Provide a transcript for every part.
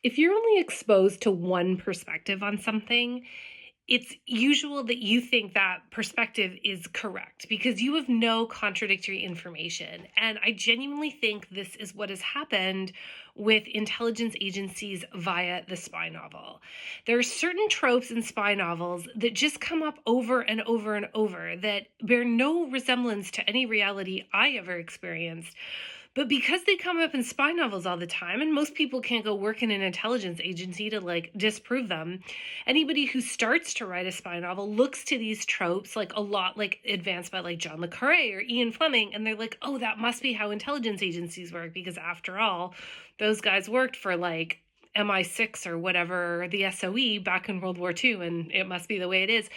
If you're only exposed to one perspective on something, it's usual that you think that perspective is correct because you have no contradictory information. And I genuinely think this is what has happened with intelligence agencies via the spy novel. There are certain tropes in spy novels that just come up over and over and over that bear no resemblance to any reality I ever experienced. But because they come up in spy novels all the time, and most people can't go work in an intelligence agency to like disprove them, anybody who starts to write a spy novel looks to these tropes like a lot like advanced by like John le Carre or Ian Fleming, and they're like, oh, that must be how intelligence agencies work, because after all, those guys worked for like MI6 or whatever, the SOE back in World War II, and it must be the way it is.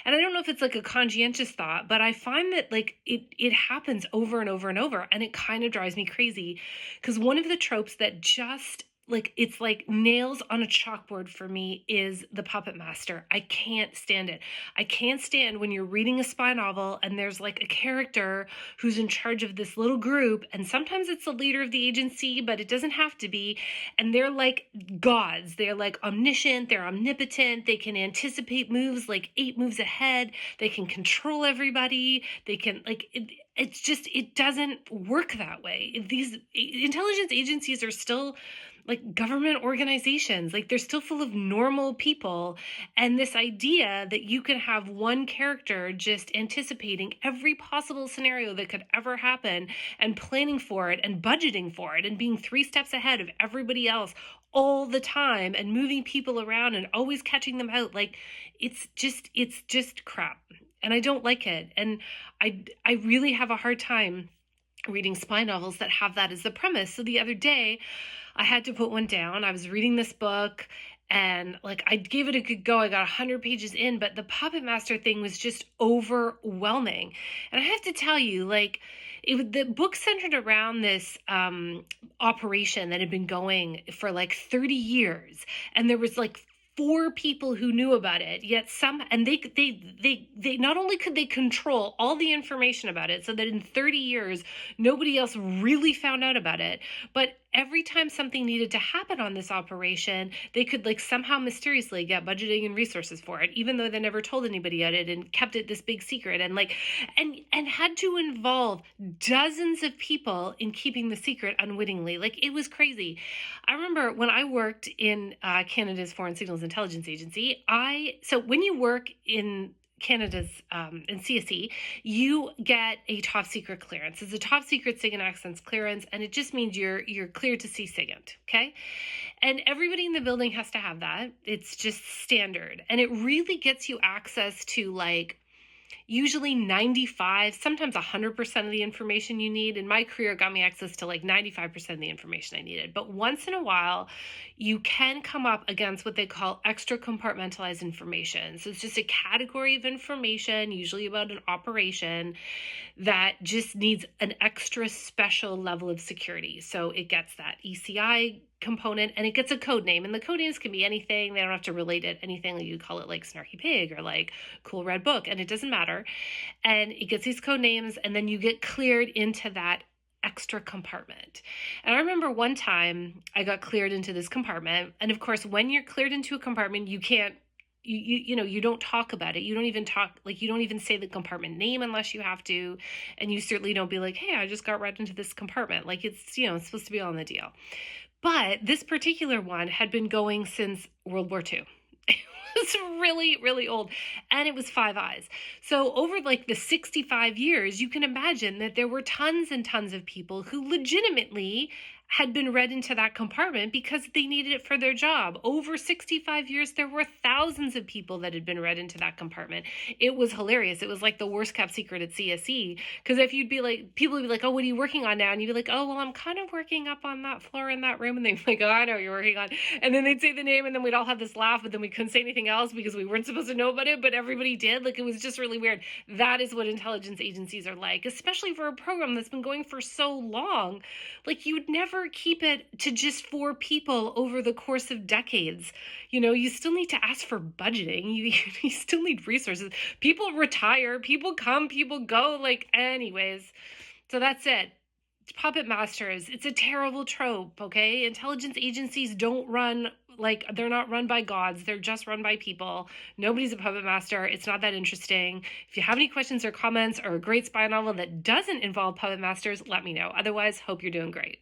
And I don't know if it's like a conscientious thought, but I find that like it happens over and over and over, and it kind of drives me crazy because one of the tropes that just like it's like nails on a chalkboard for me is the puppet master. I can't stand it. I can't stand when you're reading a spy novel and there's like a character who's in charge of this little group, and sometimes it's the leader of the agency, but it doesn't have to be, and they're like gods. They're like omniscient, they're omnipotent, they can anticipate moves like 8 moves ahead, they can control everybody, they can like it's just it doesn't work that way. These intelligence agencies are still like government organizations, like they're still full of normal people, and this idea that you can have one character just anticipating every possible scenario that could ever happen and planning for it and budgeting for it and being 3 steps ahead of everybody else all the time and moving people around and always catching them out, like it's just crap, and I don't like it. And I really have a hard time reading spy novels that have that as the premise. So the other day, I had to put one down. I was reading this book and like I gave it a good go. I got 100 pages in, but the puppet master thing was just overwhelming. And I have to tell you, like the book centered around this operation that had been going for like 30 years, and there was like 4 people who knew about it, yet some, and they not only could they control all the information about it so that in 30 years nobody else really found out about it, but every time something needed to happen on this operation, they could like somehow mysteriously get budgeting and resources for it, even though they never told anybody about it and kept it this big secret, and like and had to involve dozens of people in keeping the secret unwittingly. Like it was crazy. I remember when I worked in Canada's Foreign Signals Intelligence Agency, so when you work in Canada's in CSE, you get a top secret clearance. It's a top secret SIGINT access clearance, and it just means you're cleared to see SIGINT, okay? And everybody in the building has to have that. It's just standard, and it really gets you access to like usually 95, sometimes 100% of the information you need. In my career, it got me access to like 95% of the information I needed. But once in a while, you can come up against what they call extra compartmentalized information. So it's just a category of information, usually about an operation, that just needs an extra special level of security. So it gets that ECI component, and it gets a code name, and the code names can be anything. They don't have to relate it anything. You call it like Snarky Pig or like Cool Red Book, and it doesn't matter. And it gets these code names, and then you get cleared into that extra compartment. And I remember one time I got cleared into this compartment, and of course when you're cleared into a compartment, you can't you don't talk about it. You don't even talk, like you don't even say the compartment name unless you have to, and you certainly don't be like, hey, I just got right into this compartment. Like it's it's supposed to be on the deal. But this particular one had been going since World War II. It was really, really old, and it was Five Eyes. So over like the 65 years, you can imagine that there were tons and tons of people who legitimately had been read into that compartment because they needed it for their job. Over 65 years, there were thousands of people that had been read into that compartment. It was hilarious. It was like the worst kept secret at CSE, because if you'd be like, people would be like, oh, what are you working on now? And you'd be like, oh, well, I'm kind of working up on that floor in that room. And they'd be like, oh, I know what you're working on. And then they'd say the name, and then we'd all have this laugh, but then we couldn't say anything else because we weren't supposed to know about it, but everybody did. Like, it was just really weird. That is what intelligence agencies are like, especially for a program that's been going for so long. Like, you would never keep it to just 4 people over the course of decades. You still need to ask for budgeting. You still need resources. People retire, people come, people go, like, anyways. So that's it. puppet masters, it's a terrible trope, okay? Intelligence agencies don't run like they're not run by gods, they're just run by people. Nobody's a puppet master. It's not that interesting. If you have any questions or comments or a great spy novel that doesn't involve puppet masters, let me know. Otherwise, hope you're doing great.